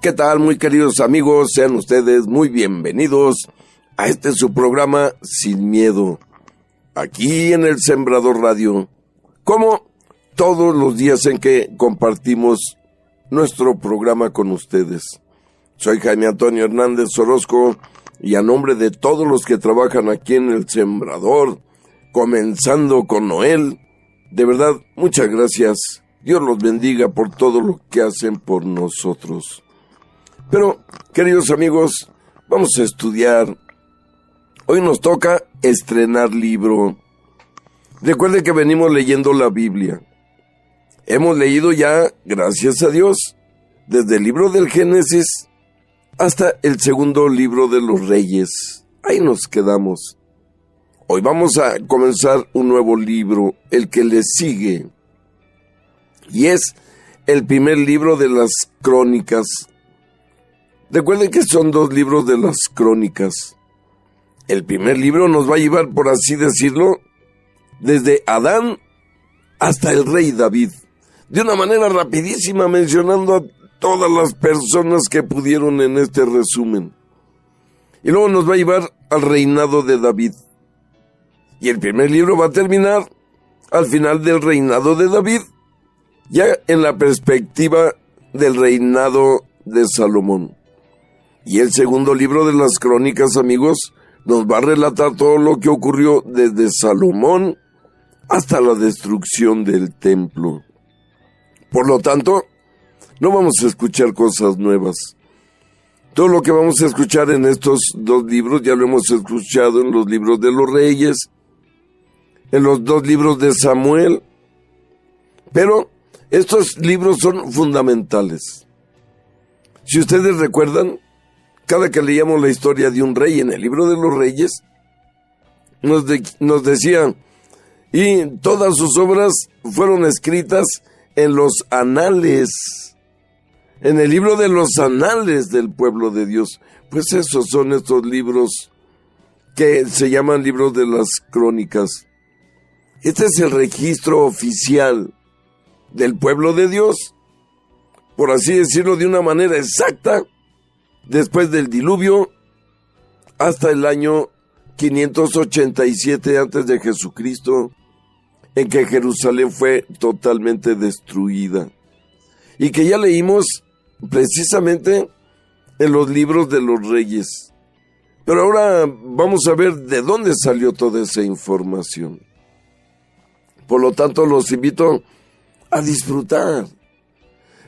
¿Qué tal, muy queridos amigos? Sean ustedes muy bienvenidos a su programa Sin Miedo, aquí en el Sembrador Radio, como todos los días en que compartimos nuestro programa con ustedes. Soy Jaime Antonio Hernández Orozco y a nombre de todos los que trabajan aquí en el Sembrador, comenzando con Noel, de verdad, muchas gracias. Dios los bendiga por todo lo que hacen por nosotros. Pero, queridos amigos, vamos a estudiar. Hoy nos toca estrenar libro. Recuerden que venimos leyendo la Biblia. Hemos leído ya, gracias a Dios, desde el libro del Génesis hasta el segundo libro de los Reyes. Ahí nos quedamos. Hoy vamos a comenzar un nuevo libro, el que le sigue. Y es el primer libro de las Crónicas. Recuerden que son dos libros de las Crónicas. El primer libro nos va a llevar, por así decirlo, desde Adán hasta el rey David. De una manera rapidísima, mencionando a todas las personas que pudieron en este resumen. Y luego nos va a llevar al reinado de David. Y el primer libro va a terminar al final del reinado de David, ya en la perspectiva del reinado de Salomón. Y el segundo libro de las Crónicas, amigos, nos va a relatar todo lo que ocurrió desde Salomón hasta la destrucción del templo. Por lo tanto, no vamos a escuchar cosas nuevas. Todo lo que vamos a escuchar en estos dos libros ya lo hemos escuchado en los libros de los Reyes, en los dos libros de Samuel, pero estos libros son fundamentales. Si ustedes recuerdan, cada que leíamos la historia de un rey en el libro de los Reyes, nos decía, y todas sus obras fueron escritas en los anales, en el libro de los anales del pueblo de Dios. Pues esos son estos libros que se llaman libros de las Crónicas. Este es el registro oficial del pueblo de Dios, por así decirlo de una manera exacta, después del diluvio, hasta el año 587 antes de Jesucristo, en que Jerusalén fue totalmente destruida. Y que ya leímos precisamente en los libros de los Reyes. Pero ahora vamos a ver de dónde salió toda esa información. Por lo tanto, los invito a disfrutar.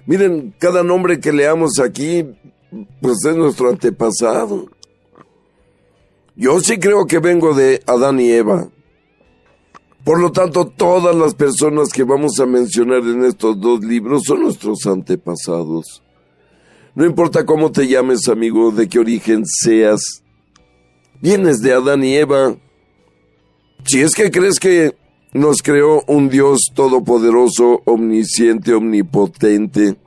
Miren, cada nombre que leamos aquí, pues es nuestro antepasado. Yo sí creo que vengo de Adán y Eva. Por lo tanto, todas las personas que vamos a mencionar en estos dos libros son nuestros antepasados. No importa cómo te llames, amigo, de qué origen seas, vienes de Adán y Eva. Si es que crees que nos creó un Dios todopoderoso, omnisciente, omnipotente,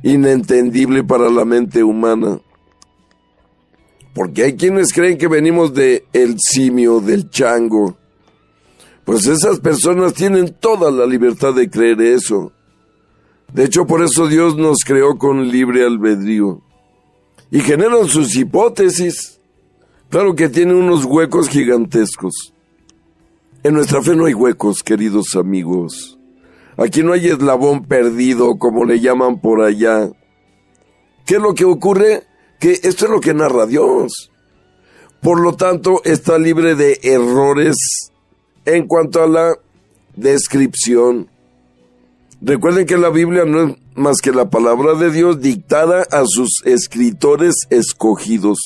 inentendible para la mente humana. Porque hay quienes creen que venimos de el simio, del chango. Pues esas personas tienen toda la libertad de creer eso. De hecho, por eso Dios nos creó con libre albedrío. Y generan sus hipótesis. Claro que tiene unos huecos gigantescos. En nuestra fe no hay huecos, queridos amigos. Aquí no hay eslabón perdido, como le llaman por allá. ¿Qué es lo que ocurre? Que esto es lo que narra Dios. Por lo tanto, está libre de errores en cuanto a la descripción. Recuerden que la Biblia no es más que la palabra de Dios dictada a sus escritores escogidos.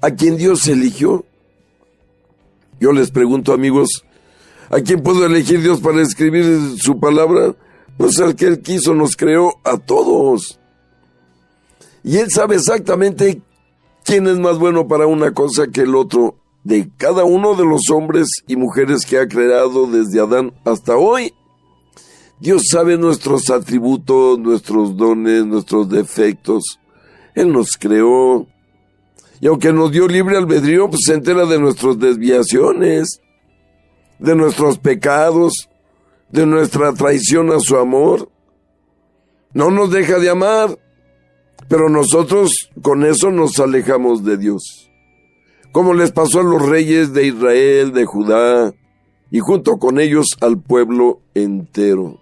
¿A quién Dios eligió? Yo les pregunto, amigos, ¿a quién pudo elegir Dios para escribir su palabra? Pues al que Él quiso, nos creó a todos. Y Él sabe exactamente quién es más bueno para una cosa que el otro. De cada uno de los hombres y mujeres que ha creado desde Adán hasta hoy, Dios sabe nuestros atributos, nuestros dones, nuestros defectos. Él nos creó. Y aunque nos dio libre albedrío, pues se entera de nuestras desviaciones, de nuestros pecados, de nuestra traición a su amor. No nos deja de amar, Pero nosotros con eso nos alejamos de Dios. Como les pasó a los reyes de Israel, de Judá, y junto con ellos al pueblo entero.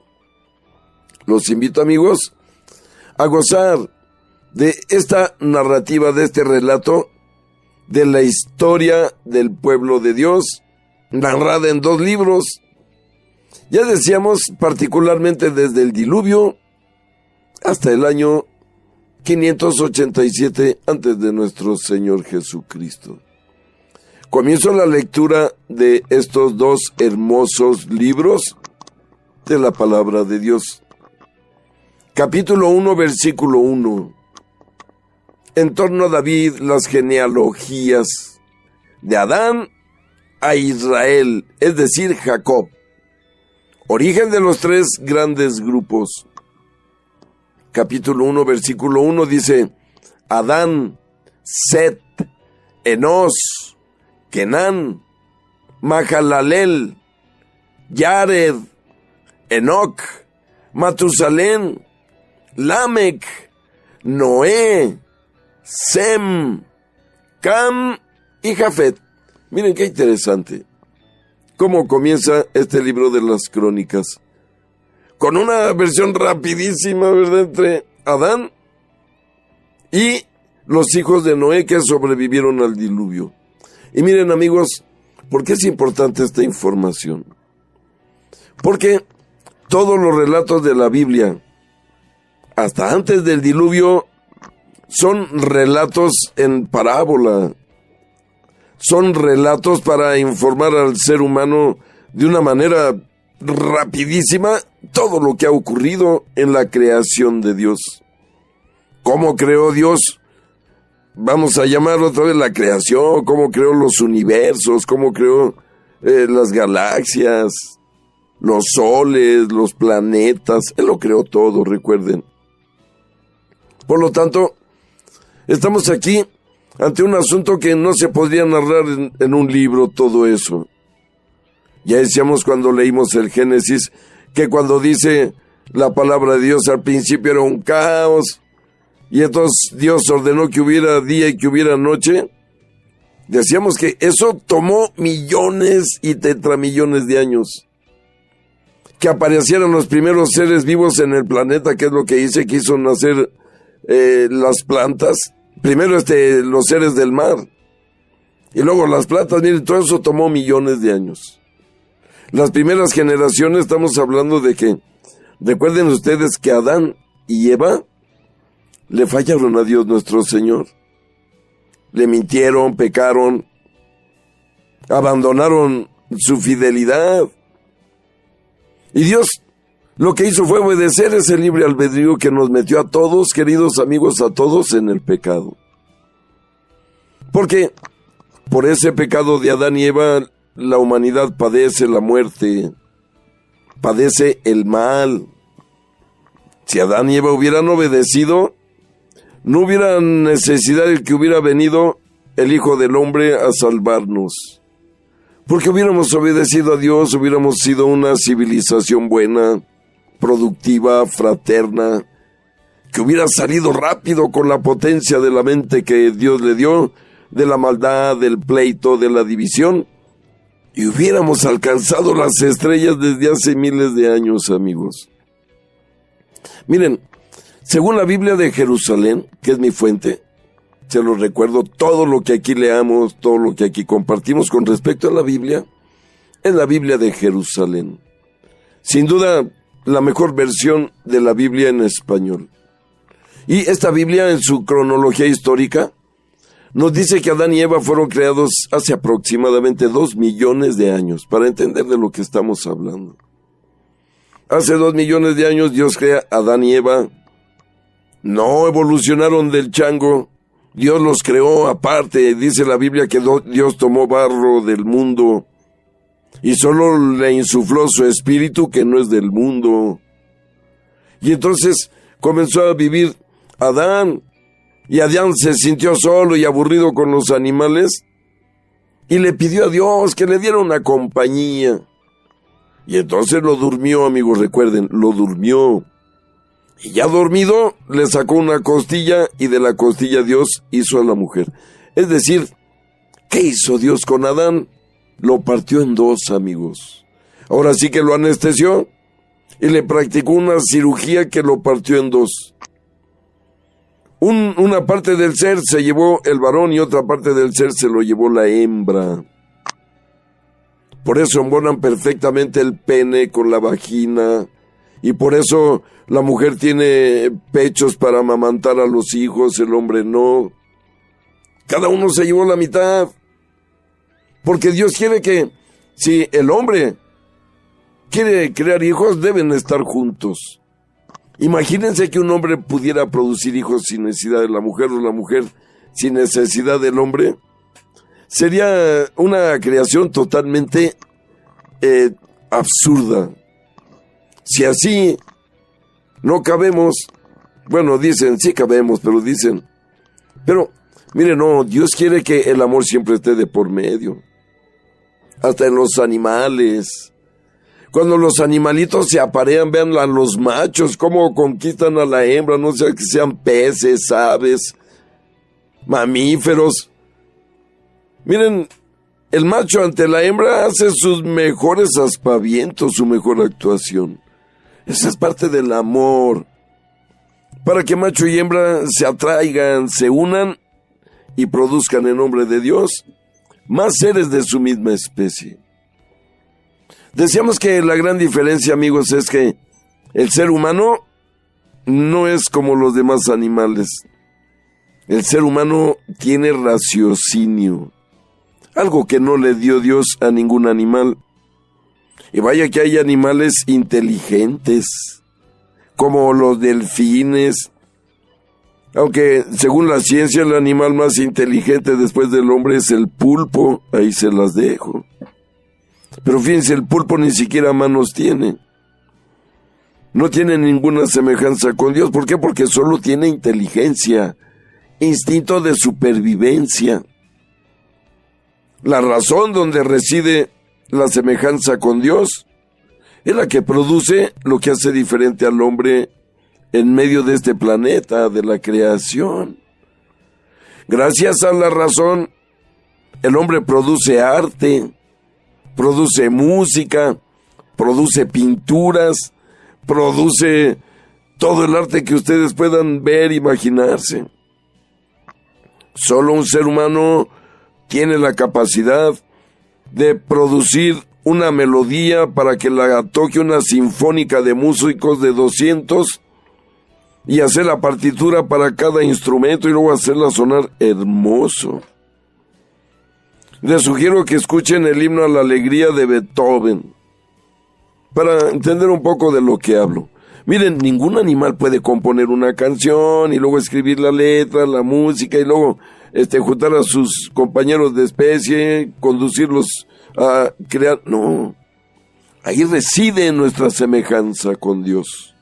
Los invito, amigos, a gozar de esta narrativa, de este relato, de la historia del pueblo de Dios, narrada en 2 libros. Ya decíamos, particularmente desde el diluvio hasta el año 587 antes de nuestro Señor Jesucristo. Comienzo la lectura de estos 2 hermosos libros de la palabra de Dios. Capítulo 1, versículo 1. En torno a David, las genealogías de Adán a Israel, es decir, Jacob. Origen de los 3 grandes grupos. Capítulo 1, versículo 1 dice: Adán, Set, Enos, Kenán, Mahalalel, Yared, Enoc, Matusalén, Lamec, Noé, Sem, Cam y Jafet. Miren qué interesante cómo comienza este libro de las crónicas. Con una versión rapidísima, ¿verdad?, entre Adán y los hijos de Noé que sobrevivieron al diluvio. Y miren, amigos, ¿por qué es importante esta información? Porque todos los relatos de la Biblia, hasta antes del diluvio, son relatos en parábola. Son relatos para informar al ser humano de una manera rapidísima todo lo que ha ocurrido en la creación de Dios. ¿Cómo creó Dios? Vamos a llamarlo otra vez la creación, cómo creó los universos, cómo creó las galaxias, los soles, los planetas. Él lo creó todo, recuerden. Por lo tanto, estamos aquí ante un asunto que no se podría narrar en un libro, todo eso. Ya decíamos cuando leímos el Génesis, que cuando dice la palabra de Dios al principio era un caos, y entonces Dios ordenó que hubiera día y que hubiera noche. Decíamos que eso tomó millones y tetramillones de años. Que aparecieran los primeros seres vivos en el planeta, que es lo que dice que hizo nacer las plantas. Primero los seres del mar, y luego las plantas. Miren, todo eso tomó millones de años. Las primeras generaciones, estamos hablando de que, recuerden ustedes que Adán y Eva le fallaron a Dios nuestro Señor. Le mintieron, pecaron, abandonaron su fidelidad. Y Dios lo que hizo fue obedecer ese libre albedrío que nos metió a todos, queridos amigos, a todos en el pecado. Porque por ese pecado de Adán y Eva, la humanidad padece la muerte, padece el mal. Si Adán y Eva hubieran obedecido, no hubiera necesidad de que hubiera venido el Hijo del Hombre a salvarnos. Porque hubiéramos obedecido a Dios, hubiéramos sido una civilización buena, productiva, fraterna, que hubiera salido rápido con la potencia de la mente que Dios le dio, de la maldad, del pleito, de la división, y hubiéramos alcanzado las estrellas desde hace miles de años, amigos. Miren, según la Biblia de Jerusalén, que es mi fuente, se los recuerdo, todo lo que aquí leamos, todo lo que aquí compartimos con respecto a la Biblia, es la Biblia de Jerusalén. Sin duda, la mejor versión de la Biblia en español. Y esta Biblia, en su cronología histórica, nos dice que Adán y Eva fueron creados hace aproximadamente 2 millones de años, para entender de lo que estamos hablando. Hace 2 millones de años Dios crea a Adán y Eva. No evolucionaron del chango, Dios los creó aparte. Dice la Biblia que Dios tomó barro del mundo y solo le insufló su espíritu, que no es del mundo. Y entonces comenzó a vivir Adán, y Adán se sintió solo y aburrido con los animales, y le pidió a Dios que le diera una compañía. Y entonces lo durmió, amigos, recuerden, lo durmió. Y ya dormido, le sacó una costilla y de la costilla Dios hizo a la mujer. Es decir, ¿qué hizo Dios con Adán? Lo partió en dos, amigos. Ahora sí que lo anestesió y le practicó una cirugía que lo partió en dos. Una parte del ser se llevó el varón y otra parte del ser se lo llevó la hembra. Por eso embonan perfectamente el pene con la vagina. Y por eso la mujer tiene pechos para amamantar a los hijos, el hombre no. Cada uno se llevó la mitad. Porque Dios quiere que, si el hombre quiere crear hijos, deben estar juntos. Imagínense que un hombre pudiera producir hijos sin necesidad de la mujer o la mujer sin necesidad del hombre. Sería una creación totalmente absurda. Si así no cabemos, bueno, dicen, sí cabemos, pero dicen, pero miren, no, Dios quiere que el amor siempre esté de por medio. Hasta en los animales. Cuando los animalitos se aparean, vean a los machos, cómo conquistan a la hembra, no sea que sean peces, aves, mamíferos. Miren, el macho ante la hembra hace sus mejores aspavientos, su mejor actuación. Esa es parte del amor. Para que macho y hembra se atraigan, se unan y produzcan en nombre de Dios más seres de su misma especie. Decíamos que la gran diferencia, amigos, es que el ser humano no es como los demás animales. El ser humano tiene raciocinio, algo que no le dio Dios a ningún animal. Y vaya que hay animales inteligentes, como los delfines. Aunque según la ciencia el animal más inteligente después del hombre es el pulpo, ahí se las dejo. Pero fíjense, el pulpo ni siquiera manos tiene. No tiene ninguna semejanza con Dios. ¿Por qué? Porque solo tiene inteligencia, instinto de supervivencia. La razón donde reside la semejanza con Dios es la que produce lo que hace diferente al hombre en medio de este planeta, de la creación. Gracias a la razón, el hombre produce arte, produce música, produce pinturas, produce todo el arte que ustedes puedan ver, imaginarse. Solo un ser humano tiene la capacidad de producir una melodía para que la toque una sinfónica de músicos de 200 y hacer la partitura para cada instrumento y luego hacerla sonar hermoso. Les sugiero que escuchen el himno a la alegría de Beethoven para entender un poco de lo que hablo. Miren, ningún animal puede componer una canción y luego escribir la letra, la música y luego juntar a sus compañeros de especie, conducirlos a crear. No, ahí reside nuestra semejanza con Dios.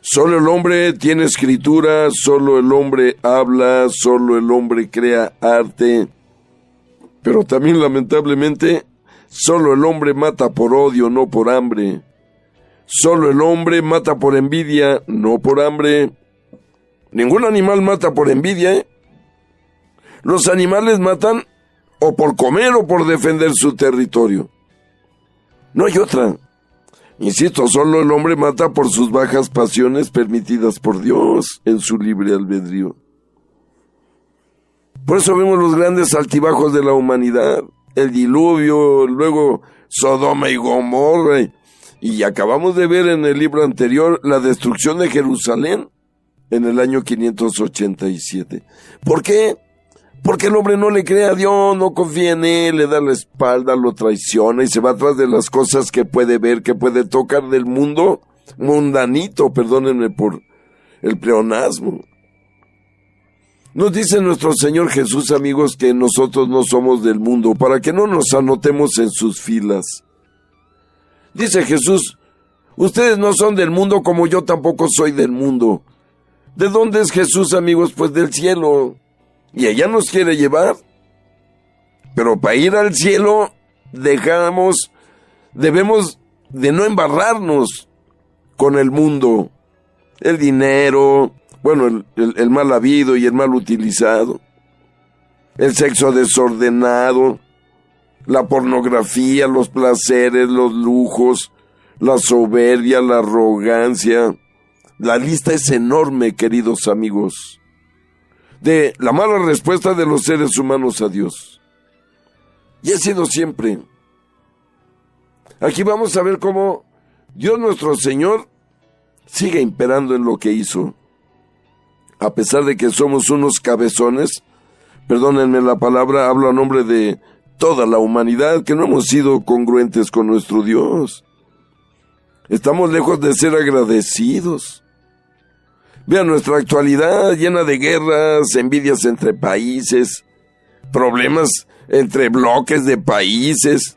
Solo el hombre tiene escritura, solo el hombre habla, solo el hombre crea arte. Pero también, lamentablemente, solo el hombre mata por odio, no por hambre. Solo el hombre mata por envidia, no por hambre. Ningún animal mata por envidia, ¿eh? Los animales matan o por comer o por defender su territorio. No hay otra. Insisto, solo el hombre mata por sus bajas pasiones permitidas por Dios en su libre albedrío. Por eso vemos los grandes altibajos de la humanidad, el diluvio, luego Sodoma y Gomorra, y acabamos de ver en el libro anterior la destrucción de Jerusalén en el año 587. ¿Por qué? Porque el hombre no le cree a Dios, no confía en Él, le da la espalda, lo traiciona y se va atrás de las cosas que puede ver, que puede tocar del mundo mundanito, perdónenme por el pleonasmo. Nos dice nuestro Señor Jesús, amigos, que nosotros no somos del mundo, para que no nos anotemos en sus filas. Dice Jesús, ustedes no son del mundo como yo tampoco soy del mundo. ¿De dónde es Jesús, amigos? Pues del cielo. Y allá nos quiere llevar. Pero para ir al cielo, debemos de no embarrarnos con el mundo. el dinero, bueno, el mal habido y el mal utilizado, el sexo desordenado, la pornografía, los placeres, los lujos, la soberbia, la arrogancia. La lista es enorme, queridos amigos, de la mala respuesta de los seres humanos a Dios. Y ha sido siempre. Aquí vamos a ver cómo Dios nuestro Señor sigue imperando en lo que hizo. A pesar de que somos unos cabezones, perdónenme la palabra, hablo a nombre de toda la humanidad, que no hemos sido congruentes con nuestro Dios. Estamos lejos de ser agradecidos. Vean nuestra actualidad llena de guerras, envidias entre países, problemas entre bloques de países.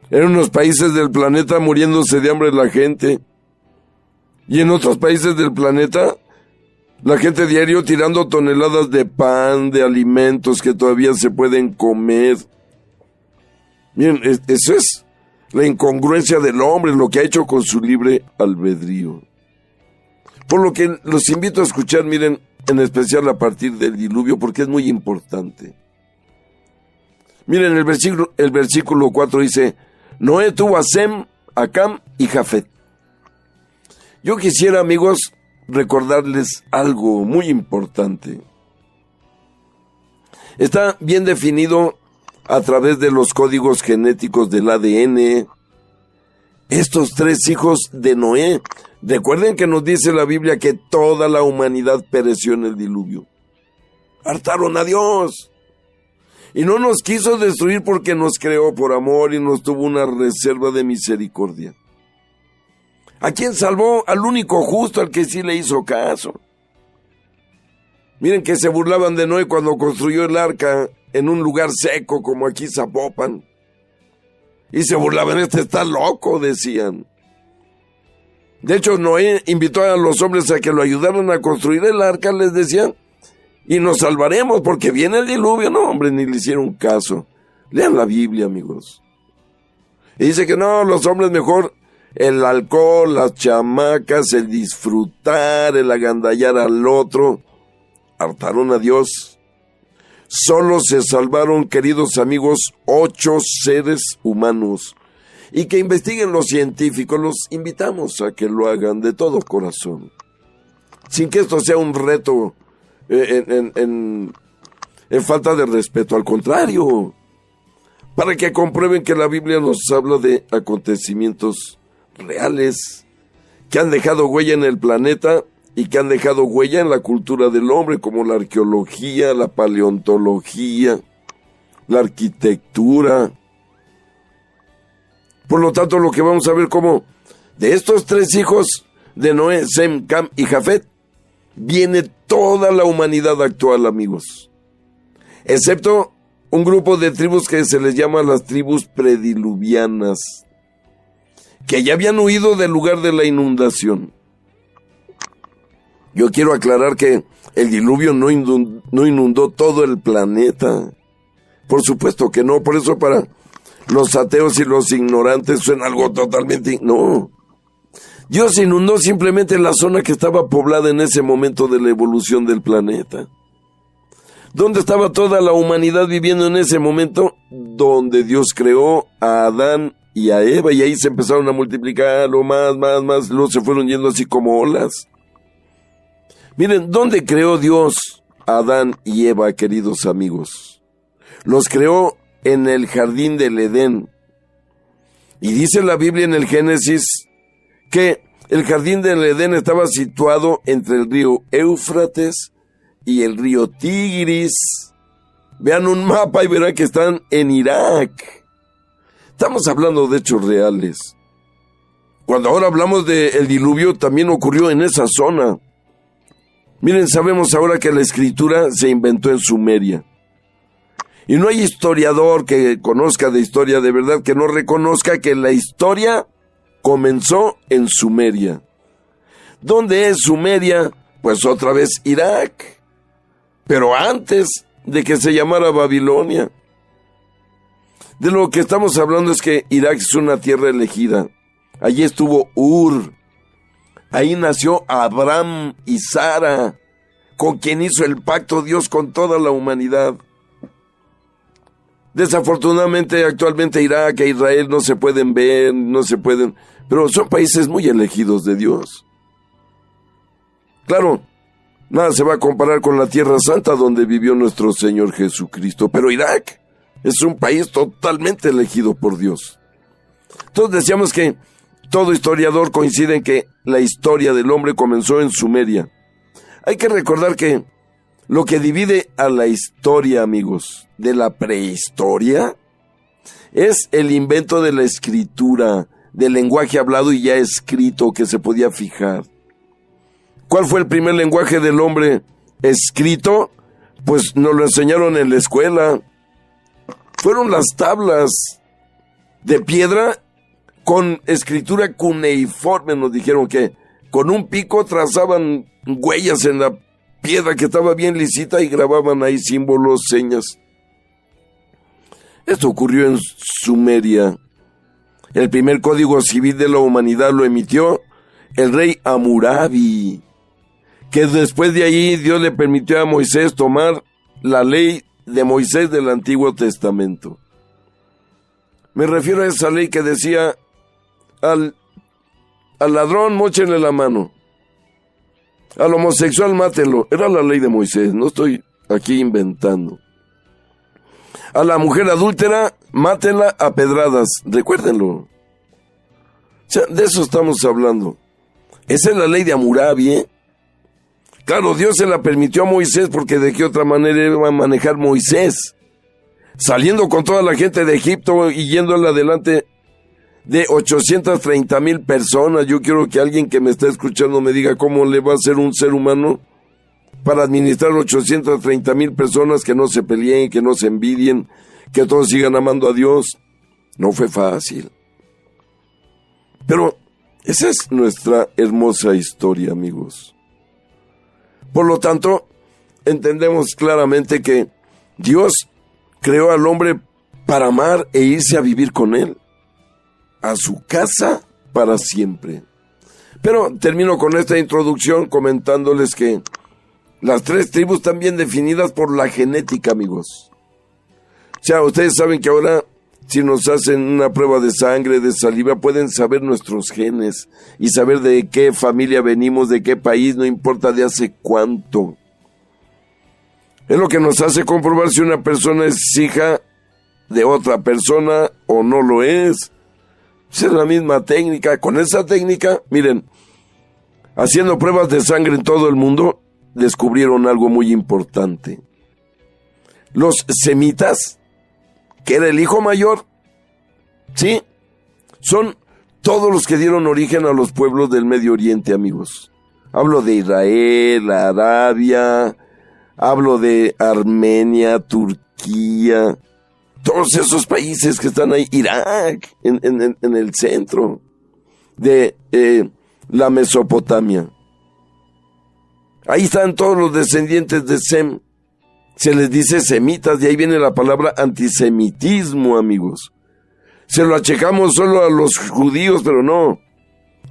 En unos países del planeta muriéndose de hambre la gente. Y en otros países del planeta, la gente diario tirando toneladas de pan, de alimentos que todavía se pueden comer. Miren, eso es la incongruencia del hombre, lo que ha hecho con su libre albedrío. Por lo que los invito a escuchar, miren, en especial a partir del diluvio, porque es muy importante. Miren, el versículo 4 dice, Noé tuvo a Sem, a Cam y Jafet. Yo quisiera, amigos, recordarles algo muy importante. Está bien definido a través de los códigos genéticos del ADN. Estos tres hijos de Noé, recuerden que nos dice la Biblia que toda la humanidad pereció en el diluvio. Hartaron a Dios. Y no nos quiso destruir porque nos creó por amor y nos tuvo una reserva de misericordia. ¿A quién salvó? Al único justo, al que sí le hizo caso. Miren que se burlaban de Noé cuando construyó el arca en un lugar seco como aquí Zapopan. Y se burlaban, este está loco, decían. De hecho, Noé invitó a los hombres a que lo ayudaran a construir el arca, les decían, y nos salvaremos porque viene el diluvio. No, hombre, ni le hicieron caso. Lean la Biblia, amigos. Y dice que no, los hombres mejor el alcohol, las chamacas, el disfrutar, el agandallar al otro. Hartaron a Dios. Solo se salvaron, queridos amigos, 8 seres humanos. Y que investiguen los científicos, los invitamos a que lo hagan de todo corazón. Sin que esto sea un reto en falta de respeto, al contrario. Para que comprueben que la Biblia nos habla de acontecimientos reales, que han dejado huella en el planeta y que han dejado huella en la cultura del hombre, como la arqueología, la paleontología, la arquitectura. Por lo tanto, lo que vamos a ver como de estos 3 hijos de Noé, Sem, Cam y Jafet, viene toda la humanidad actual, amigos. Excepto un grupo de tribus que se les llama las tribus prediluvianas, que ya habían huido del lugar de la inundación. Yo quiero aclarar que el diluvio no inundó todo el planeta. Por supuesto que no, por eso para los ateos y los ignorantes suena algo totalmente... No. Dios inundó simplemente la zona que estaba poblada en ese momento de la evolución del planeta. ¿Dónde estaba toda la humanidad viviendo en ese momento? Donde Dios creó a Adán y a Eva, y ahí se empezaron a multiplicar, más, luego se fueron yendo así como olas. Miren, ¿dónde creó Dios a Adán y Eva, queridos amigos? Los creó en el jardín del Edén. Y dice la Biblia en el Génesis que el jardín del Edén estaba situado entre el río Éufrates y el río Tigris. Vean un mapa y verán que están en Irak. Estamos hablando de hechos reales. Cuando ahora hablamos del diluvio, también ocurrió en esa zona. Miren, sabemos ahora que la escritura se inventó en Sumeria. Y no hay historiador que conozca de historia de verdad que no reconozca que la historia comenzó en Sumeria. ¿Dónde es Sumeria? Pues otra vez Irak. Pero antes de que se llamara Babilonia. De lo que estamos hablando es que Irak es una tierra elegida. Allí estuvo Ur. Ahí nació Abraham y Sara, con quien hizo el pacto Dios con toda la humanidad. Desafortunadamente, actualmente Irak e Israel no se pueden ver, pero son países muy elegidos de Dios. Claro, nada se va a comparar con la Tierra Santa donde vivió nuestro Señor Jesucristo, pero Irak es un país totalmente elegido por Dios. Entonces decíamos que todo historiador coincide en que la historia del hombre comenzó en Sumeria. Hay que recordar que lo que divide a la historia, amigos, de la prehistoria, es el invento de la escritura, del lenguaje hablado y ya escrito que se podía fijar. ¿Cuál fue el primer lenguaje del hombre escrito? Pues nos lo enseñaron en la escuela. Fueron las tablas de piedra con escritura cuneiforme, nos dijeron que con un pico trazaban huellas en la piedra que estaba bien lisita y grababan ahí símbolos, señas. Esto ocurrió en Sumeria. El primer código civil de la humanidad lo emitió el rey Hammurabi, que después de ahí Dios le permitió a Moisés tomar la ley de Moisés del Antiguo Testamento. Me refiero a esa ley que decía al ladrón móchenle la mano, al homosexual mátenlo. Era la ley de Moisés, no estoy aquí inventando. A la mujer adúltera mátenla a pedradas, recuérdenlo. O sea, de eso estamos hablando. Esa es la ley de Hammurabi, ¿eh? Claro, Dios se la permitió a Moisés porque de qué otra manera iba a manejar Moisés, saliendo con toda la gente de Egipto y yéndole adelante de 830,000 personas. Yo quiero que alguien que me está escuchando me diga cómo le va a ser un ser humano para administrar 830,000 personas, que no se peleen, que no se envidien, que todos sigan amando a Dios. No fue fácil. Pero esa es nuestra hermosa historia, amigos. Por lo tanto, entendemos claramente que Dios creó al hombre para amar e irse a vivir con él, a su casa para siempre. Pero termino con esta introducción comentándoles que las 3 tribus están bien definidas por la genética, amigos. O sea, ustedes saben que ahora, si nos hacen una prueba de sangre, de saliva, pueden saber nuestros genes y saber de qué familia venimos, de qué país, no importa de hace cuánto. Es lo que nos hace comprobar si una persona es hija de otra persona o no lo es. Esa es la misma técnica. Con esa técnica, miren, haciendo pruebas de sangre en todo el mundo, descubrieron algo muy importante. Los semitas, que era el hijo mayor, ¿sí? Son todos los que dieron origen a los pueblos del Medio Oriente, amigos. Hablo de Israel, Arabia, hablo de Armenia, Turquía, todos esos países que están ahí, Irak, en el centro de la Mesopotamia. Ahí están todos los descendientes de Sem. Se les dice semitas, de ahí viene la palabra antisemitismo, amigos. Se lo achacamos solo a los judíos, pero no.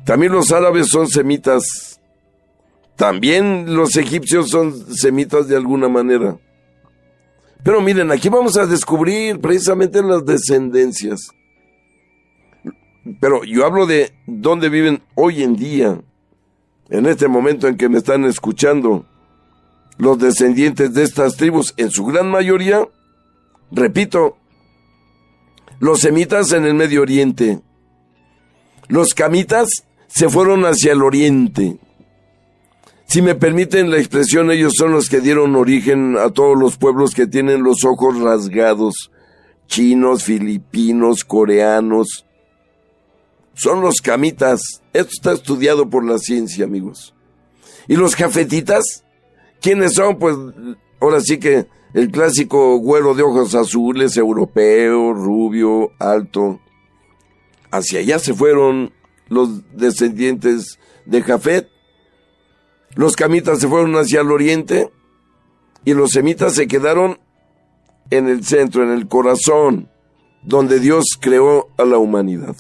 También los árabes son semitas. También los egipcios son semitas de alguna manera. Pero miren, aquí vamos a descubrir precisamente las descendencias. Pero yo hablo de dónde viven hoy en día, en este momento en que me están escuchando. Los descendientes de estas tribus, en su gran mayoría, repito, los semitas en el Medio Oriente. Los camitas se fueron hacia el oriente. Si me permiten la expresión, ellos son los que dieron origen a todos los pueblos que tienen los ojos rasgados. Chinos, filipinos, coreanos. Son los camitas. Esto está estudiado por la ciencia, amigos. ¿Y los jafetitas? ¿Quiénes son? Pues ahora sí que el clásico güero de ojos azules, europeo, rubio, alto. Hacia allá se fueron los descendientes de Jafet. Los camitas se fueron hacia el oriente y los semitas se quedaron en el centro, en el corazón, donde Dios creó a la humanidad.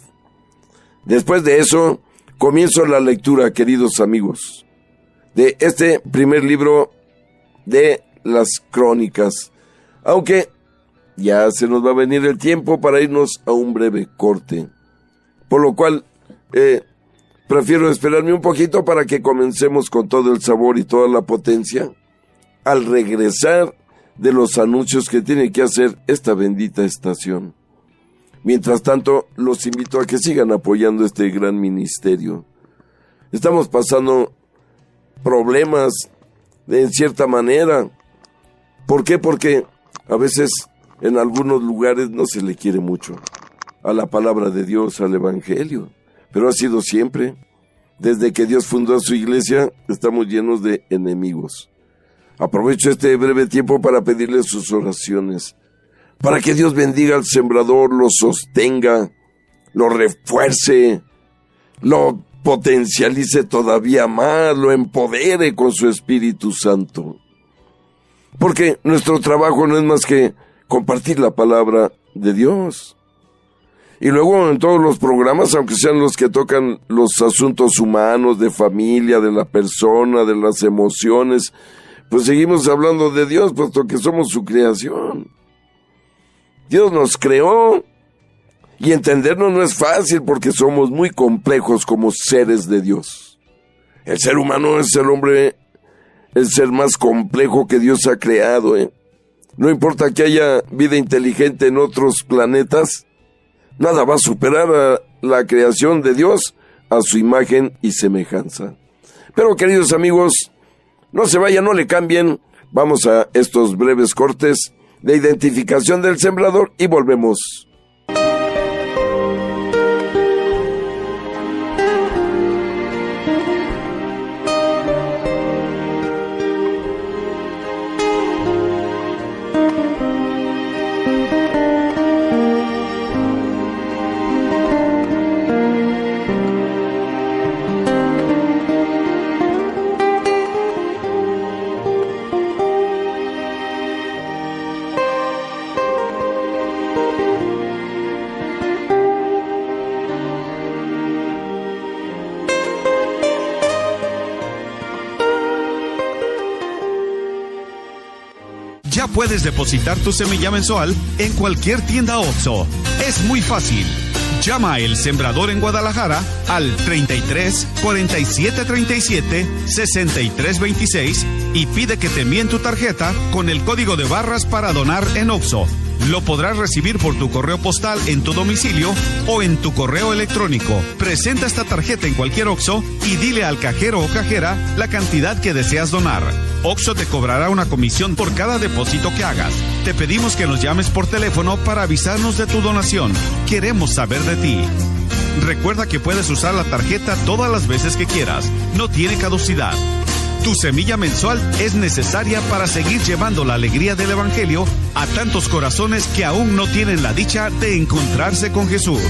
Después de eso, comienzo la lectura, queridos amigos, de este primer libro de las Crónicas. Aunque ya se nos va a venir el tiempo para irnos a un breve corte. Por lo cual, prefiero esperarme un poquito para que comencemos con todo el sabor y toda la potencia al regresar de los anuncios que tiene que hacer esta bendita estación. Mientras tanto, los invito a que sigan apoyando este gran ministerio. Estamos pasando problemas en cierta manera. ¿Por qué? Porque a veces en algunos lugares no se le quiere mucho a la palabra de Dios, al Evangelio. Pero ha sido siempre. Desde que Dios fundó su iglesia, estamos llenos de enemigos. Aprovecho este breve tiempo para pedirle sus oraciones, para que Dios bendiga al sembrador, lo sostenga, lo refuerce, lo potencialice todavía más, lo empodere con su Espíritu Santo. Porque nuestro trabajo no es más que compartir la palabra de Dios. Y luego en todos los programas, aunque sean los que tocan los asuntos humanos, de familia, de la persona, de las emociones, pues seguimos hablando de Dios, puesto que somos su creación. Dios nos creó y entendernos no es fácil porque somos muy complejos como seres de Dios. El ser humano es el ser más complejo que Dios ha creado, No importa que haya vida inteligente en otros planetas, nada va a superar a la creación de Dios a su imagen y semejanza. Pero, queridos amigos, no se vayan, no le cambien. Vamos a estos breves cortes de identificación del sembrador y volvemos. Ya puedes depositar tu semilla mensual en cualquier tienda OXXO. Es muy fácil. Llama a El Sembrador en Guadalajara al 33 47 37 63 26 y pide que te envíen tu tarjeta con el código de barras para donar en OXXO. Lo podrás recibir por tu correo postal en tu domicilio o en tu correo electrónico. Presenta esta tarjeta en cualquier OXXO y dile al cajero o cajera la cantidad que deseas donar. OXXO te cobrará una comisión por cada depósito que hagas. Te pedimos que nos llames por teléfono para avisarnos de tu donación. Queremos saber de ti. Recuerda que puedes usar la tarjeta todas las veces que quieras. No tiene caducidad. Tu semilla mensual es necesaria para seguir llevando la alegría del Evangelio a tantos corazones que aún no tienen la dicha de encontrarse con Jesús.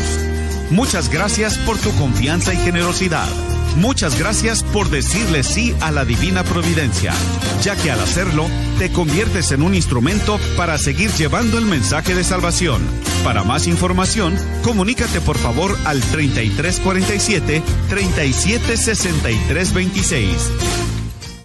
Muchas gracias por tu confianza y generosidad. Muchas gracias por decirle sí a la divina providencia, ya que al hacerlo, te conviertes en un instrumento para seguir llevando el mensaje de salvación. Para más información, comunícate por favor al 3347 3763 26.